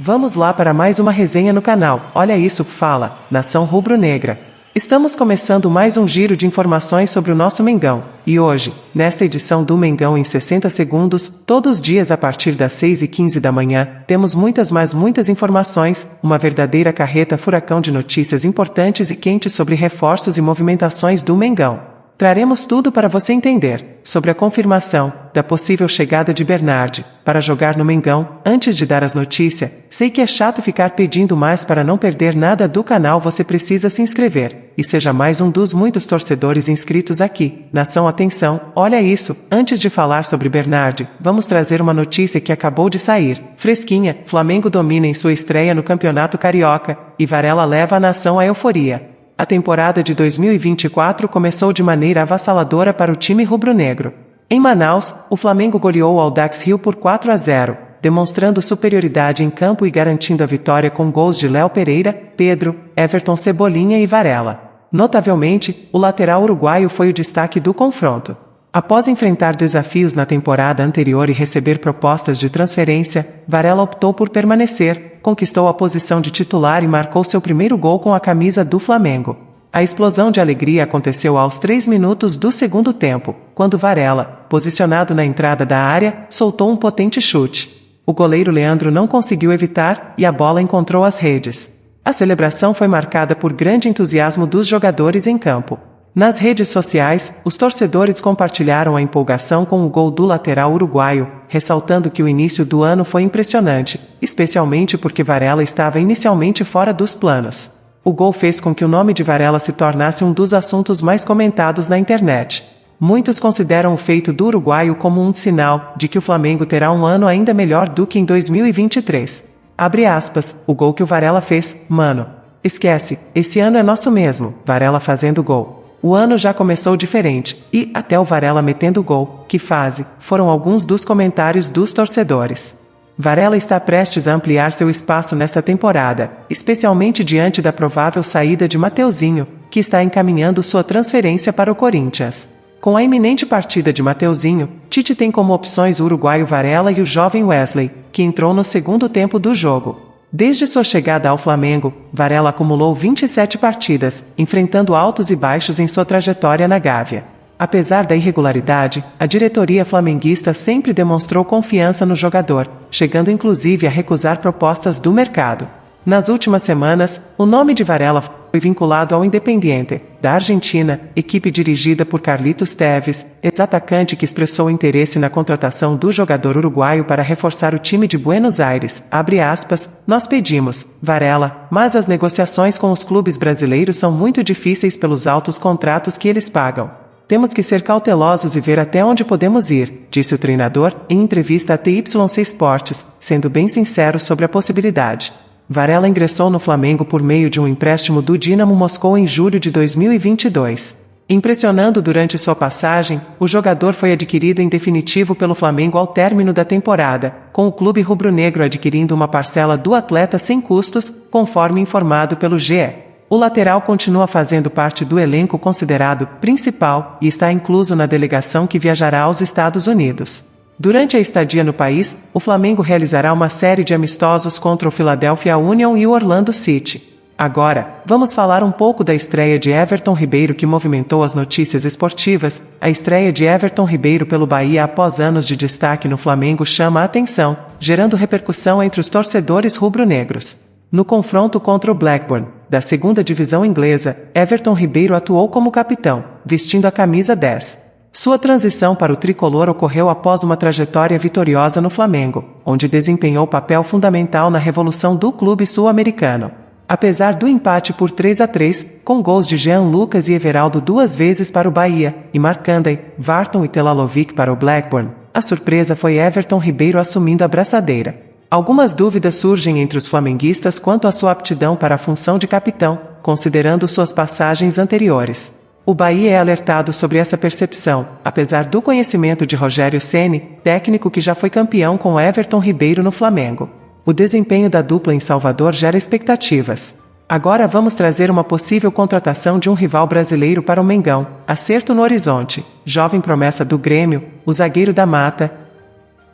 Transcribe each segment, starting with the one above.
Vamos lá para mais uma resenha no canal. Olha isso, fala, nação rubro-negra. Estamos começando mais um giro de informações sobre o nosso Mengão. E hoje, nesta edição do Mengão em 60 segundos, todos os dias a partir das 6h15 da manhã, temos muitas informações, uma verdadeira carreta furacão de notícias importantes e quentes sobre reforços e movimentações do Mengão. Traremos tudo para você entender, sobre a confirmação da possível chegada de Bernard para jogar no Mengão. Antes de dar as notícias, sei que é chato ficar pedindo, mas para não perder nada do canal você precisa se inscrever, e seja mais um dos muitos torcedores inscritos aqui. Nação, atenção, olha isso, antes de falar sobre Bernard, vamos trazer uma notícia que acabou de sair, fresquinha. Flamengo domina em sua estreia no Campeonato Carioca, e Varela leva a nação à euforia. A temporada de 2024 começou de maneira avassaladora para o time rubro-negro. Em Manaus, o Flamengo goleou o Audax Rio por 4-0, demonstrando superioridade em campo e garantindo a vitória com gols de Léo Pereira, Pedro, Everton, Cebolinha e Varela. Notavelmente, o lateral uruguaio foi o destaque do confronto. Após enfrentar desafios na temporada anterior e receber propostas de transferência, Varela optou por permanecer, conquistou a posição de titular e marcou seu primeiro gol com a camisa do Flamengo. A explosão de alegria aconteceu aos 3 minutos do segundo tempo, quando Varela, posicionado na entrada da área, soltou um potente chute. O goleiro Leandro não conseguiu evitar, e a bola encontrou as redes. A celebração foi marcada por grande entusiasmo dos jogadores em campo. Nas redes sociais, os torcedores compartilharam a empolgação com o gol do lateral uruguaio, ressaltando que o início do ano foi impressionante, especialmente porque Varela estava inicialmente fora dos planos. O gol fez com que o nome de Varela se tornasse um dos assuntos mais comentados na internet. Muitos consideram o feito do uruguaio como um sinal de que o Flamengo terá um ano ainda melhor do que em 2023. Abre aspas, o gol que o Varela fez, mano. Esquece, esse ano é nosso mesmo, Varela fazendo gol. O ano já começou diferente, e, até o Varela metendo gol, que fase, foram alguns dos comentários dos torcedores. Varela está prestes a ampliar seu espaço nesta temporada, especialmente diante da provável saída de Mateuzinho, que está encaminhando sua transferência para o Corinthians. Com a iminente partida de Mateuzinho, Tite tem como opções o uruguaio Varela e o jovem Wesley, que entrou no segundo tempo do jogo. Desde sua chegada ao Flamengo, Varela acumulou 27 partidas, enfrentando altos e baixos em sua trajetória na Gávea. Apesar da irregularidade, a diretoria flamenguista sempre demonstrou confiança no jogador, chegando inclusive a recusar propostas do mercado. Nas últimas semanas, o nome de Varela foi vinculado ao Independiente, da Argentina, equipe dirigida por Carlitos Tevez, ex-atacante que expressou interesse na contratação do jogador uruguaio para reforçar o time de Buenos Aires. Abre aspas, nós pedimos, Varela, mas as negociações com os clubes brasileiros são muito difíceis pelos altos contratos que eles pagam. Temos que ser cautelosos e ver até onde podemos ir, disse o treinador, em entrevista à TYC Sports, sendo bem sincero sobre a possibilidade. Varela ingressou no Flamengo por meio de um empréstimo do Dinamo Moscou em julho de 2022. Impressionando durante sua passagem, o jogador foi adquirido em definitivo pelo Flamengo ao término da temporada, com o clube rubro-negro adquirindo uma parcela do atleta sem custos, conforme informado pelo GE. O lateral continua fazendo parte do elenco considerado principal e está incluso na delegação que viajará aos Estados Unidos. Durante a estadia no país, o Flamengo realizará uma série de amistosos contra o Philadelphia Union e o Orlando City. Agora, vamos falar um pouco da estreia de Everton Ribeiro que movimentou as notícias esportivas. A estreia de Everton Ribeiro pelo Bahia após anos de destaque no Flamengo chama a atenção, gerando repercussão entre os torcedores rubro-negros. No confronto contra o Blackburn, da segunda divisão inglesa, Everton Ribeiro atuou como capitão, vestindo a camisa 10. Sua transição para o tricolor ocorreu após uma trajetória vitoriosa no Flamengo, onde desempenhou papel fundamental na revolução do clube sul-americano. Apesar do empate por 3-3, com gols de Jean Lucas e Everaldo 2 vezes para o Bahia, e Markanday, Varton e Telalovic para o Blackburn, a surpresa foi Everton Ribeiro assumindo a braçadeira. Algumas dúvidas surgem entre os flamenguistas quanto à sua aptidão para a função de capitão, considerando suas passagens anteriores. O Bahia é alertado sobre essa percepção, apesar do conhecimento de Rogério Ceni, técnico que já foi campeão com Everton Ribeiro no Flamengo. O desempenho da dupla em Salvador gera expectativas. Agora vamos trazer uma possível contratação de um rival brasileiro para o Mengão, acerto no horizonte, jovem promessa do Grêmio, o zagueiro da Mata,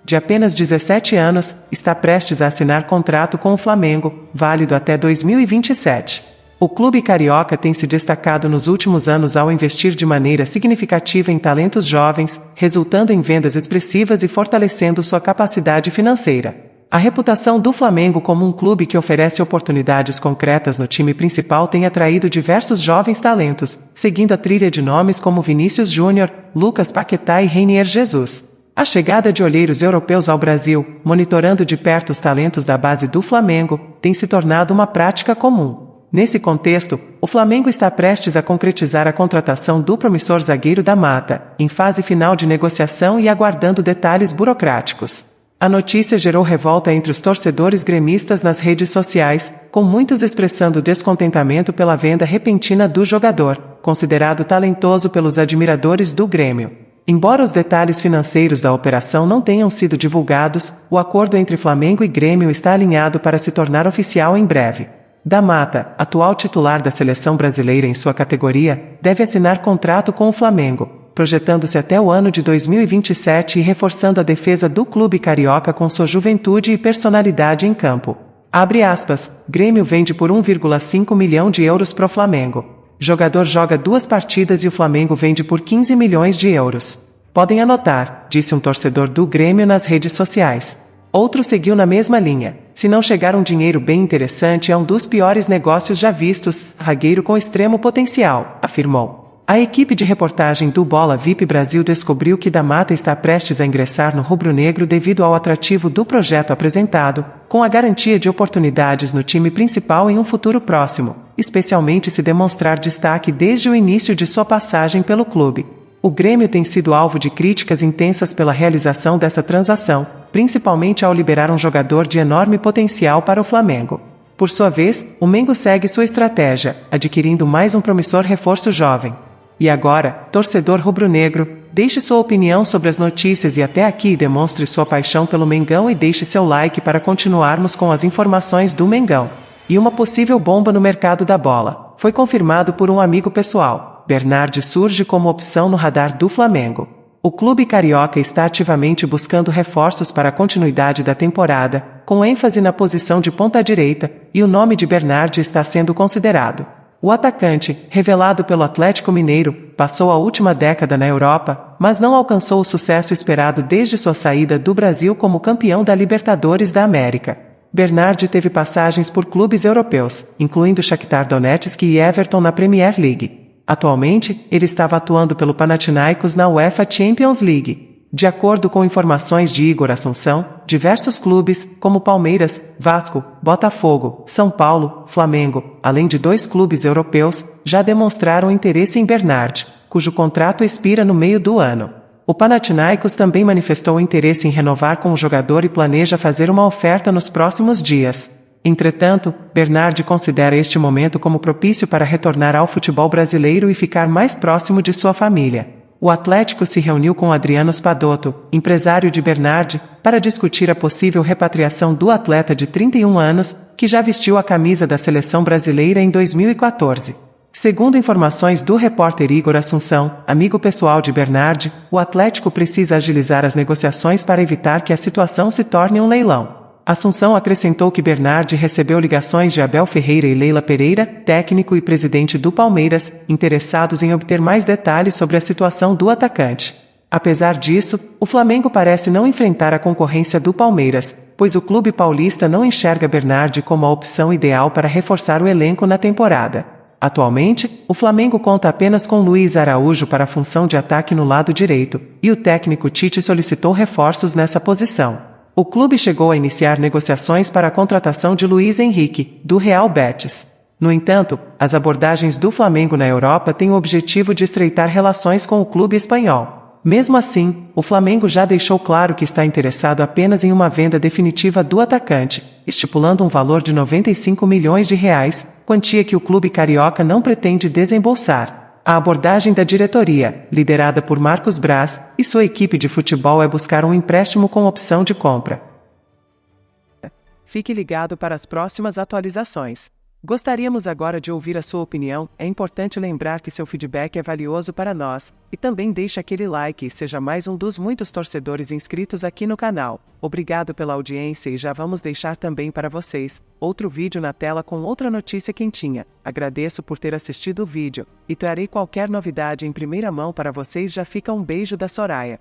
de apenas 17 anos, está prestes a assinar contrato com o Flamengo, válido até 2027. O clube carioca tem se destacado nos últimos anos ao investir de maneira significativa em talentos jovens, resultando em vendas expressivas e fortalecendo sua capacidade financeira. A reputação do Flamengo como um clube que oferece oportunidades concretas no time principal tem atraído diversos jovens talentos, seguindo a trilha de nomes como Vinícius Júnior, Lucas Paquetá e Reinier Jesus. A chegada de olheiros europeus ao Brasil, monitorando de perto os talentos da base do Flamengo, tem se tornado uma prática comum. Nesse contexto, o Flamengo está prestes a concretizar a contratação do promissor zagueiro da Mata, em fase final de negociação e aguardando detalhes burocráticos. A notícia gerou revolta entre os torcedores gremistas nas redes sociais, com muitos expressando descontentamento pela venda repentina do jogador, considerado talentoso pelos admiradores do Grêmio. Embora os detalhes financeiros da operação não tenham sido divulgados, o acordo entre Flamengo e Grêmio está alinhado para se tornar oficial em breve. Da Mata, atual titular da seleção brasileira em sua categoria, deve assinar contrato com o Flamengo, projetando-se até o ano de 2027 e reforçando a defesa do clube carioca com sua juventude e personalidade em campo. Abre aspas, Grêmio vende por 1,5 milhão de euros pro Flamengo. Jogador joga 2 partidas e o Flamengo vende por 15 milhões de euros. Podem anotar, disse um torcedor do Grêmio nas redes sociais. Outro seguiu na mesma linha. Se não chegar um dinheiro bem interessante é um dos piores negócios já vistos, zagueiro com extremo potencial, afirmou. A equipe de reportagem do Bola VIP Brasil descobriu que Da Mata está prestes a ingressar no rubro-negro devido ao atrativo do projeto apresentado, com a garantia de oportunidades no time principal em um futuro próximo, especialmente se demonstrar destaque desde o início de sua passagem pelo clube. O Grêmio tem sido alvo de críticas intensas pela realização dessa transação, principalmente ao liberar um jogador de enorme potencial para o Flamengo. Por sua vez, o Mengo segue sua estratégia, adquirindo mais um promissor reforço jovem. E agora, torcedor rubro-negro, deixe sua opinião sobre as notícias e até aqui demonstre sua paixão pelo Mengão e deixe seu like para continuarmos com as informações do Mengão. E uma possível bomba no mercado da bola. Foi confirmado por um amigo pessoal. Bernard surge como opção no radar do Flamengo. O clube carioca está ativamente buscando reforços para a continuidade da temporada, com ênfase na posição de ponta-direita, e o nome de Bernard está sendo considerado. O atacante, revelado pelo Atlético Mineiro, passou a última década na Europa, mas não alcançou o sucesso esperado desde sua saída do Brasil como campeão da Libertadores da América. Bernard teve passagens por clubes europeus, incluindo Shakhtar Donetsk e Everton na Premier League. Atualmente, ele estava atuando pelo Panathinaikos na UEFA Champions League. De acordo com informações de Igor Assunção, diversos clubes, como Palmeiras, Vasco, Botafogo, São Paulo, Flamengo, além de 2 clubes europeus, já demonstraram interesse em Bernard, cujo contrato expira no meio do ano. O Panathinaikos também manifestou interesse em renovar com o jogador e planeja fazer uma oferta nos próximos dias. Entretanto, Bernard considera este momento como propício para retornar ao futebol brasileiro e ficar mais próximo de sua família. O Atlético se reuniu com Adriano Spadotto, empresário de Bernard, para discutir a possível repatriação do atleta de 31 anos, que já vestiu a camisa da seleção brasileira em 2014. Segundo informações do repórter Igor Assunção, amigo pessoal de Bernard, o Atlético precisa agilizar as negociações para evitar que a situação se torne um leilão. Assunção acrescentou que Bernard recebeu ligações de Abel Ferreira e Leila Pereira, técnico e presidente do Palmeiras, interessados em obter mais detalhes sobre a situação do atacante. Apesar disso, o Flamengo parece não enfrentar a concorrência do Palmeiras, pois o clube paulista não enxerga Bernard como a opção ideal para reforçar o elenco na temporada. Atualmente, o Flamengo conta apenas com Luiz Araújo para a função de ataque no lado direito, e o técnico Tite solicitou reforços nessa posição. O clube chegou a iniciar negociações para a contratação de Luiz Henrique, do Real Betis. No entanto, as abordagens do Flamengo na Europa têm o objetivo de estreitar relações com o clube espanhol. Mesmo assim, o Flamengo já deixou claro que está interessado apenas em uma venda definitiva do atacante, estipulando um valor de 95 milhões de reais, quantia que o clube carioca não pretende desembolsar. A abordagem da diretoria, liderada por Marcos Braz, e sua equipe de futebol é buscar um empréstimo com opção de compra. Fique ligado para as próximas atualizações. Gostaríamos agora de ouvir a sua opinião. É importante lembrar que seu feedback é valioso para nós. E também deixe aquele like e seja mais um dos muitos torcedores inscritos aqui no canal. Obrigado pela audiência e já vamos deixar também para vocês outro vídeo na tela com outra notícia quentinha. Agradeço por ter assistido o vídeo e trarei qualquer novidade em primeira mão para vocês. Já fica um beijo da Soraya.